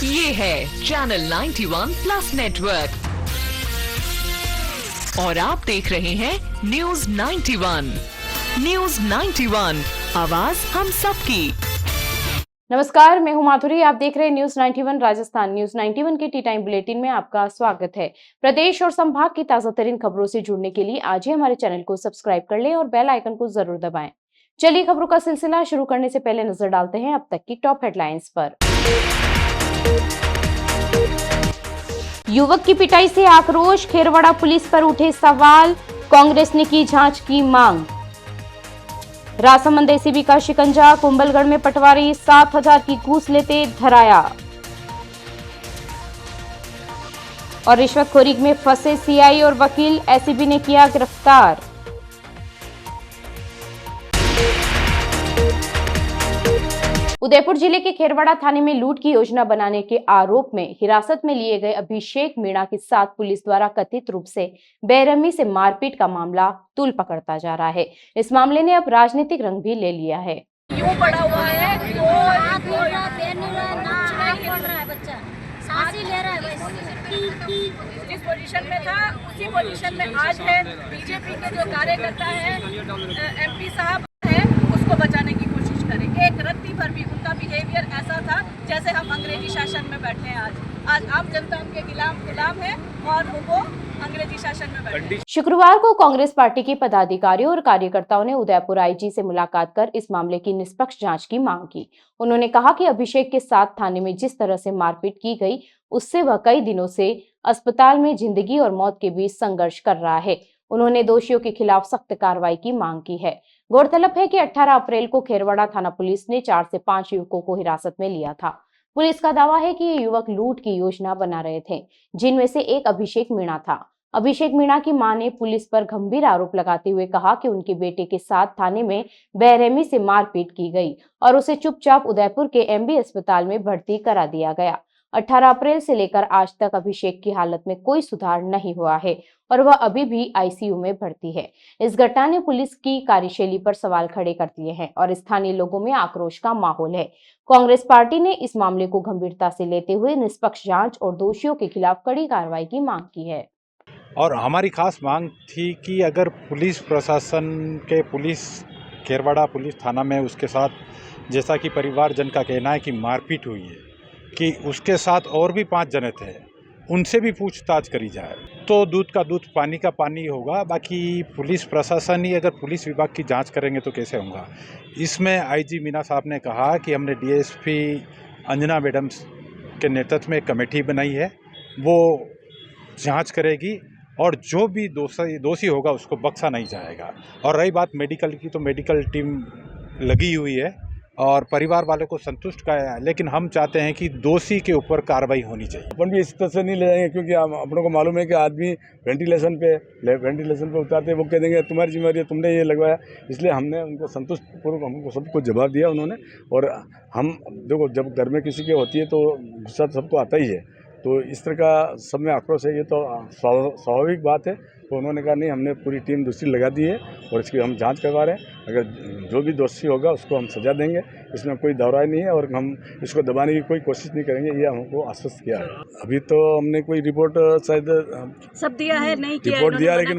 ये है channel 91 plus network और आप देख रहे हैं न्यूज 91। न्यूज 91, आवाज हम सबकी। नमस्कार, मैं हूं माधुरी। आप देख रहे हैं न्यूज 91 राजस्थान। न्यूज 91 के टी टाइम बुलेटिन में आपका स्वागत है। प्रदेश और संभाग की ताजा तरीन खबरों से जुड़ने के लिए आज ही हमारे चैनल को सब्सक्राइब कर लें और बेल आइकन को जरूर दबाएं। चलिए खबरों का सिलसिला शुरू करने से पहले नजर डालते हैं अब तक की टॉप हेडलाइंस पर। युवक की पिटाई से आक्रोश, खेरवाड़ा पुलिस पर उठे सवाल, कांग्रेस ने की जांच की मांग। राजसमंद एसीबी का शिकंजा, कुंभलगढ़ में पटवारी 7,000 की घूस लेते धराया। और रिश्वतखोरी में फंसे सीआई और वकील, एसीबी ने किया गिरफ्तार। उदयपुर जिले के खेरवाड़ा थाने में लूट की योजना बनाने के आरोप में हिरासत में लिए गए अभिषेक मीणा के साथ पुलिस द्वारा कथित रूप से बेरहमी से मारपीट का मामला तूल पकड़ता जा रहा है। इस मामले ने अब राजनीतिक रंग भी ले लिया है। यूं पड़ा हुआ है बच्चा सांस ही ले रहा है, जिस पोजीशन में था उसी पोजीशन में आज है। बीजेपी के जो कार्यकर्ता है, एमपी साहब है, उसको बचाने की कोशिश करें। एक रत्ती भर भी उनका बिहेवियर ऐसा था जैसे हम अंग्रेजी शासन में बैठे हैं। आज आम जनता उनके गुलाम है और वो अंग्रेजी शासन में बैठे। शुक्रवार को कांग्रेस पार्टी के पदाधिकारियों और कार्यकर्ताओं ने उदयपुर आईजी से मुलाकात कर इस मामले की निष्पक्ष जांच की मांग की। उन्होंने कहा कि अभिषेक के साथ थाने में जिस तरह से मारपीट की गई, उससे वह कई दिनों से अस्पताल में जिंदगी और मौत के बीच संघर्ष कर रहा है। उन्होंने दोषियों के खिलाफ सख्त कार्रवाई की मांग की है। गौरतलब है कि 18 अप्रैल को खेरवाड़ा थाना पुलिस ने 4 से 5 युवकों को हिरासत में लिया था। पुलिस का दावा है कि ये युवक लूट की योजना बना रहे थे, जिनमें से एक अभिषेक मीणा था। अभिषेक मीणा की मां ने पुलिस पर गंभीर आरोप लगाते हुए कहा कि उनके बेटे के साथ थाने में बेरहमी से मारपीट की गई और उसे चुपचाप उदयपुर के एमबी अस्पताल में भर्ती करा दिया गया। 18 अप्रैल से लेकर आज तक अभिषेक की हालत में कोई सुधार नहीं हुआ है और वह अभी भी आईसीयू में भर्ती है। इस घटना ने पुलिस की कार्यशैली पर सवाल खड़े कर दिए हैं और स्थानीय लोगों में आक्रोश का माहौल है। कांग्रेस पार्टी ने इस मामले को गंभीरता से लेते हुए निष्पक्ष जांच और दोषियों के खिलाफ कड़ी कार्रवाई की मांग की है। और हमारी खास मांग थी कि अगर पुलिस प्रशासन के खेरवाड़ा पुलिस थाना में उसके साथ, जैसा कि परिवारजन का कहना है कि मारपीट हुई है, कि उसके साथ और भी 5 जने थे, उनसे भी पूछताछ करी जाए तो दूध का दूध पानी का पानी होगा। बाकी पुलिस प्रशासन ही अगर पुलिस विभाग की जांच करेंगे तो कैसे होगा। इसमें आईजी मीणा साहब ने कहा कि हमने डीएसपी अंजना मैडम के नेतृत्व में कमेटी बनाई है, वो जांच करेगी और जो भी दोषी होगा उसको बख्शा नहीं जाएगा। और रही बात मेडिकल की, तो मेडिकल टीम लगी हुई है और परिवार वालों को संतुष्ट किया है, लेकिन हम चाहते हैं कि दोषी के ऊपर कार्रवाई होनी चाहिए। अपन भी इस तरह से नहीं ले जाएंगे, क्योंकि अपनों को मालूम है कि आदमी वेंटिलेशन पे उतारते हैं, वो कह देंगे तुम्हारी जिम्मेदारी है, तुमने ये लगवाया। इसलिए हमने उनको संतुष्ट पूर्वक हमको सबको जवाब दिया उन्होंने। और हम देखो, जब घर में किसी की होती है तो गुस्सा सबको आता ही है, तो इस तरह का सब में आक्रोश है, ये तो स्वाभाविक बात है। तो उन्होंने कहा नहीं, हमने पूरी टीम दूसरी लगा दी है और इसकी हम जांच करवा रहे हैं। अगर जो भी दोषी होगा उसको हम सजा देंगे, इसमें कोई दौराई नहीं है और हम इसको दबाने की कोई कोशिश नहीं करेंगे, ये हमको आश्वस्त किया है। अभी तो हमने कोई रिपोर्ट शायद सब दिया है, नहीं किया रिपोर्ट दिया, लेकिन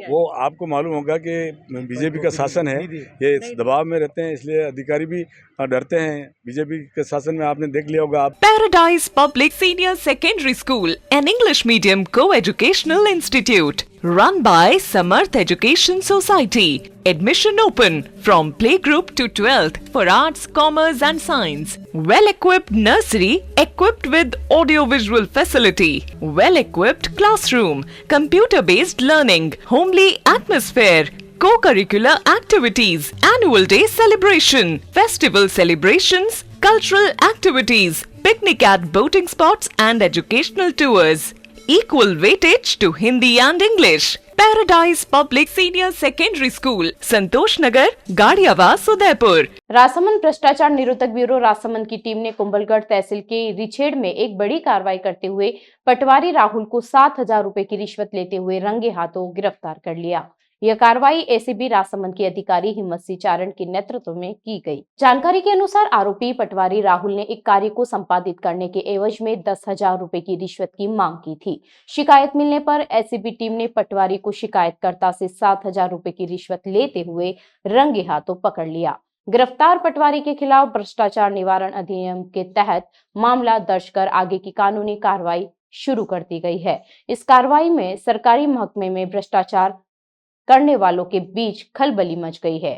वो आपको मालूम होगा कि बीजेपी का शासन है, ये दबाव में रहते हैं, इसलिए अधिकारी भी डरते हैं। बीजेपी के शासन में आपने देख लिया होगा आप। Paradise Public Senior Secondary School, an English medium co-educational institute run by Samarth Education Society. Admission open from playgroup to 12th for arts, commerce and science. Well-equipped nursery equipped with audio-visual facility. Well-equipped classroom. Computer-based learning. Homely atmosphere. Co-curricular activities. Annual day celebration. Festival celebrations. Cultural activities. Picnic at boating spots and educational tours. Equal weightage to Hindi and English. Paradise Public Senior Secondary School, संतोष नगर, गाड़ियावास, उदयपुर। राजसमंद भ्रष्टाचार निरोधक bureau Rajsamand की team ने कुंभलगढ़ तहसील के रिछेड़ में एक बड़ी कार्रवाई करते हुए पटवारी राहुल को 7,000 रुपए की रिश्वत लेते हुए रंगे हाथों गिरफ्तार कर लिया। यह कार्रवाई एसीबी राजसमंद के अधिकारी हिम्मत सिंह चारण के नेतृत्व में की गई। जानकारी के अनुसार आरोपी पटवारी राहुल ने एक कार्य को संपादित करने के एवज में 10,000 रुपए की रिश्वत की मांग की थी। शिकायत मिलने पर एसीबी टीम ने पटवारी को शिकायतकर्ता से 7,000 रुपए की रिश्वत लेते हुए रंगे हाथों पकड़ लिया। गिरफ्तार पटवारी के खिलाफ भ्रष्टाचार निवारण अधिनियम के तहत मामला दर्ज कर आगे की कानूनी कार्रवाई शुरू कर दी गई है। इस कार्रवाई में सरकारी महकमे में भ्रष्टाचार करने वालों के बीच खलबली मच गई है।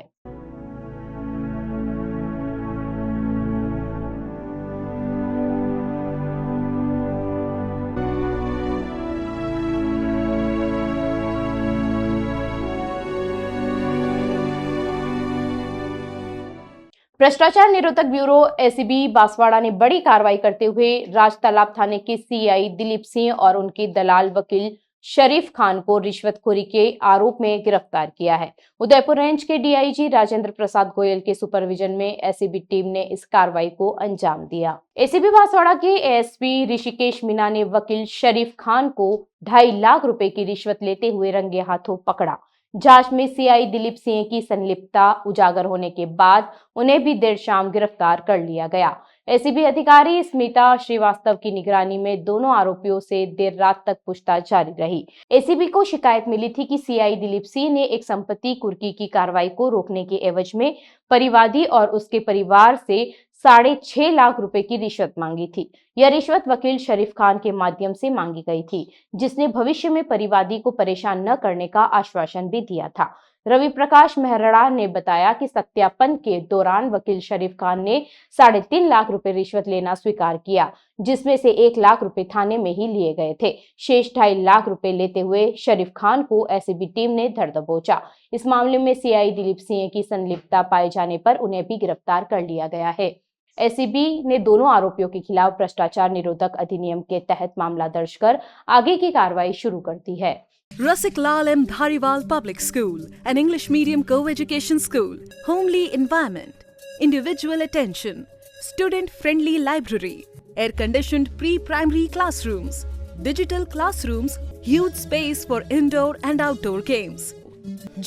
भ्रष्टाचार निरोधक ब्यूरो एसीबी बांसवाड़ा ने बड़ी कार्रवाई करते हुए राजतालाब थाने के सीआई दिलीप सिंह और उनके दलाल वकील शरीफ खान को रिश्वतखोरी के आरोप में गिरफ्तार किया है। उदयपुर रेंज के डीआईजी राजेंद्र प्रसाद गोयल के सुपरविजन में एसीबी टीम ने इस कार्रवाई को अंजाम दिया। एसीबी बांसवाड़ा के एएसपी ऋषिकेश मीना ने वकील शरीफ खान को 2.5 लाख रुपए की रिश्वत लेते हुए रंगे हाथों पकड़ा। जांच में सीआई दिलीप सिंह की संलिप्तता उजागर होने के बाद उन्हें भी देर शाम गिरफ्तार कर लिया गया। एसीबी अधिकारी स्मिता श्रीवास्तव की निगरानी में दोनों आरोपियों से देर रात तक पूछताछ जारी रही। एसीबी को शिकायत मिली थी कि सीआई दिलीप सिंह ने एक संपत्ति कुर्की की कार्रवाई को रोकने के एवज में परिवादी और उसके परिवार से 6.5 लाख रुपए की रिश्वत मांगी थी। यह रिश्वत वकील शरीफ खान के माध्यम से मांगी गई थी, जिसने भविष्य में परिवादी को परेशान न करने का आश्वासन भी दिया था। रवि प्रकाश मेहरड़ा ने बताया कि सत्यापन के दौरान वकील शरीफ खान ने 3.5 लाख रुपए रिश्वत लेना स्वीकार किया, जिसमें से 1 लाख रुपए थाने में ही लिए गए थे। शेष 2.5 लाख रुपए लेते हुए शरीफ खान को एसीबी टीम ने धर दबोचा। इस मामले में सीआई दिलीप सिंह की संलिप्तता पाए जाने पर उन्हें भी गिरफ्तार कर लिया गया है। एसीबी ने दोनों आरोपियों के खिलाफ भ्रष्टाचार निरोधक अधिनियम के तहत मामला दर्ज कर आगे की कार्रवाई शुरू कर दी है। Rasik Lal M. Dhariwal Public School, an English medium co-education school, homely environment, individual attention, student-friendly library, air-conditioned pre-primary classrooms, digital classrooms, huge space for indoor and outdoor games.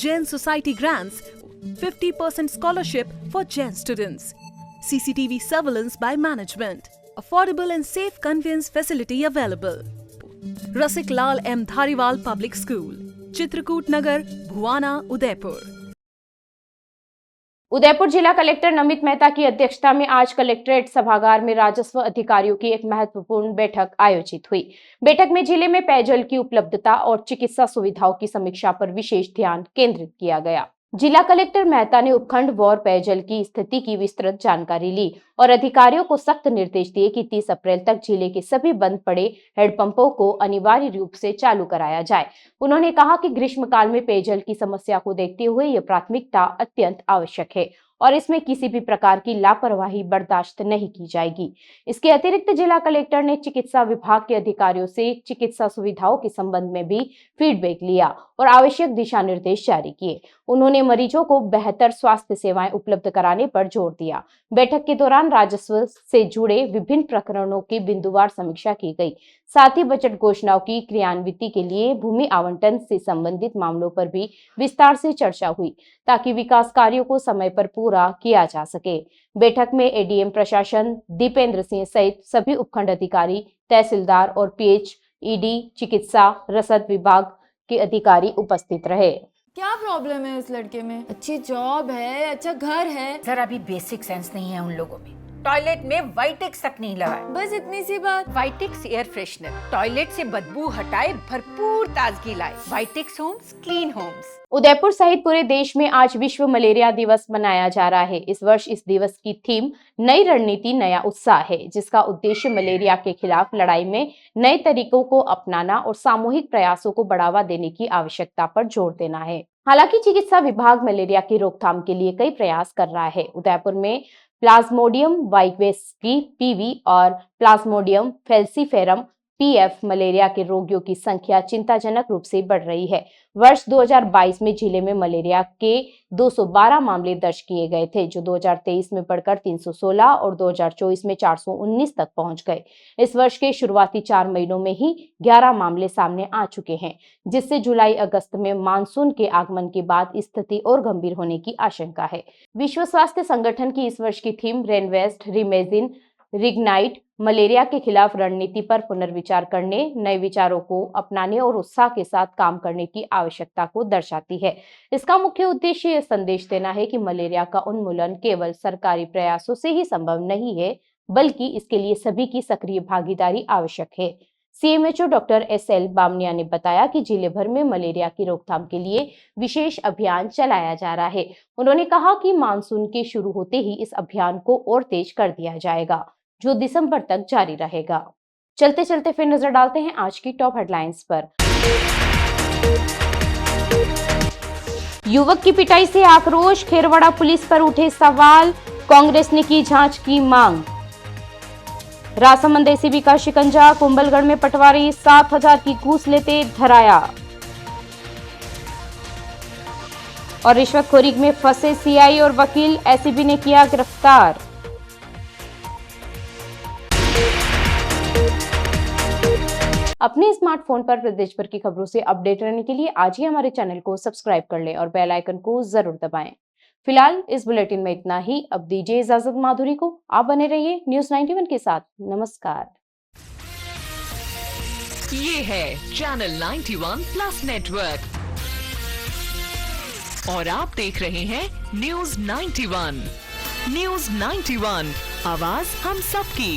Jain Society grants 50% scholarship for Jain students. CCTV surveillance by management. Affordable and safe conveyance facility available. Rasik Lal M Dhariwal public school, Chitrakoot Nagar, Bhuwana, Udaipur. Udaipur जिला collector Namit Mehta की अध्यक्षता में आज collectorate सभागार में राजस्व अधिकारियों की एक महत्वपूर्ण बैठक आयोजित हुई। बैठक में जिले में पेयजल की उपलब्धता और चिकित्सा सुविधाओं की समीक्षा पर विशेष ध्यान केंद्रित किया गया। जिला कलेक्टर मेहता ने उपखंड वार पेयजल की स्थिति की विस्तृत जानकारी ली और अधिकारियों को सख्त निर्देश दिए कि 30 अप्रैल तक जिले के सभी बंद पड़े हैंडपंपों को अनिवार्य रूप से चालू कराया जाए। उन्होंने कहा कि ग्रीष्मकाल में पेयजल की समस्या को देखते हुए यह प्राथमिकता अत्यंत आवश्यक है और इसमें किसी भी प्रकार की लापरवाही बर्दाश्त नहीं की जाएगी। इसके अतिरिक्त जिला कलेक्टर ने चिकित्सा विभाग के अधिकारियों से चिकित्सा सुविधाओं के संबंध में भी फीडबैक लिया और आवश्यक दिशा निर्देश जारी किए। उन्होंने मरीजों को बेहतर स्वास्थ्य सेवाएं उपलब्ध कराने पर जोर दिया। बैठक के दौरान राजस्व से जुड़े विभिन्न प्रकरणों की बिंदुवार समीक्षा की गई। साथ ही बजट घोषणाओं की क्रियान्विति के लिए भूमि आवंटन से संबंधित मामलों पर भी विस्तार से चर्चा हुई, ताकि विकास कार्यों को समय पर पूरा किया जा सके। बैठक में एडीएम प्रशासन दीपेंद्र सिंह सहित सभी उपखंड अधिकारी, तहसीलदार और पीएचईडी चिकित्सा रसद विभाग के अधिकारी उपस्थित रहे। क्या प्रॉब्लम है उस लड़के में? अच्छी जॉब है, अच्छा घर है, जरा भी बेसिक सेंस नहीं है उन लोगों में। टॉयलेट में वाइटेक्स तक नहीं लगाया। बस इतनी सी बात। वाइटेक्स एयर फ्रेशनर टॉयलेट से बदबू हटाए, भरपूर ताजगी लाए। वाइटेक्स होम्स, क्लीन होम्स। उदयपुर सहित पूरे देश में आज विश्व मलेरिया दिवस मनाया जा रहा है। इस वर्ष इस दिवस की थीम नई रणनीति नया उत्साह है, जिसका उद्देश्य मलेरिया के खिलाफ लड़ाई में नए तरीकों को अपनाना और सामूहिक प्रयासों को बढ़ावा देने की आवश्यकता पर जोर देना है। हालांकि चिकित्सा विभाग मलेरिया की रोकथाम के लिए कई प्रयास कर रहा है। उदयपुर में प्लाज्मोडियम वाइवेस्की पीवी और प्लाज्मोडियम फेल्सीफेरम पीएफ मलेरिया के रोगियों की संख्या चिंताजनक रूप से बढ़ रही है। वर्ष 2022 में जिले में मलेरिया के 212 मामले दर्ज किए गए थे, जो 2023 में बढ़कर 316 और 2024 में 419 तक पहुंच गए। इस वर्ष के शुरुआती 4 महीनों में ही 11 मामले सामने आ चुके हैं, जिससे जुलाई अगस्त में मानसून के आगमन के बाद स्थिति और गंभीर होने की आशंका है। विश्व स्वास्थ्य संगठन की इस वर्ष की थीम रेनवेस्ट, रिमेजिन, रिग्नाइट मलेरिया के खिलाफ रणनीति पर पुनर्विचार करने, नए विचारों को अपनाने और उत्साह के साथ काम करने की आवश्यकता को दर्शाती है। इसका मुख्य उद्देश्य यह संदेश देना है कि मलेरिया का उन्मूलन केवल सरकारी प्रयासों से ही संभव नहीं है, बल्कि इसके लिए सभी की सक्रिय भागीदारी आवश्यक है। सीएमएचओ डॉक्टर SL बामनिया ने बताया कि जिले भर में मलेरिया की रोकथाम के लिए विशेष अभियान चलाया जा रहा है। उन्होंने कहा कि मानसून के शुरू होते ही इस अभियान को और तेज कर दिया जाएगा, जो दिसंबर तक जारी रहेगा। चलते चलते फिर नजर डालते हैं आज की टॉप हेडलाइंस पर। युवक की पिटाई से आक्रोश, खेरवाड़ा पुलिस पर उठे सवाल, कांग्रेस ने की जांच की मांग। राजसमंद एसीबी का शिकंजा, कुंभलगढ़ में पटवारी 7,000 की घूस लेते धराया। और रिश्वतखोरी में फंसे सीआई और वकील एसीबी ने किया गिरफ्तार। अपने स्मार्टफोन पर प्रदेश भर की खबरों से अपडेट रहने के लिए आज ही हमारे चैनल को सब्सक्राइब कर लें और बेल आइकन को जरूर दबाएं। फिलहाल इस बुलेटिन में इतना ही। अब दीजिए इजाजत माधुरी को। आप बने रहिए न्यूज़ 91 के साथ। नमस्कार। ये है चैनल 91 प्लस नेटवर्क और आप देख रहे हैं न्यूज़ 91। न्यूज़ 91, आवाज हम सबकी।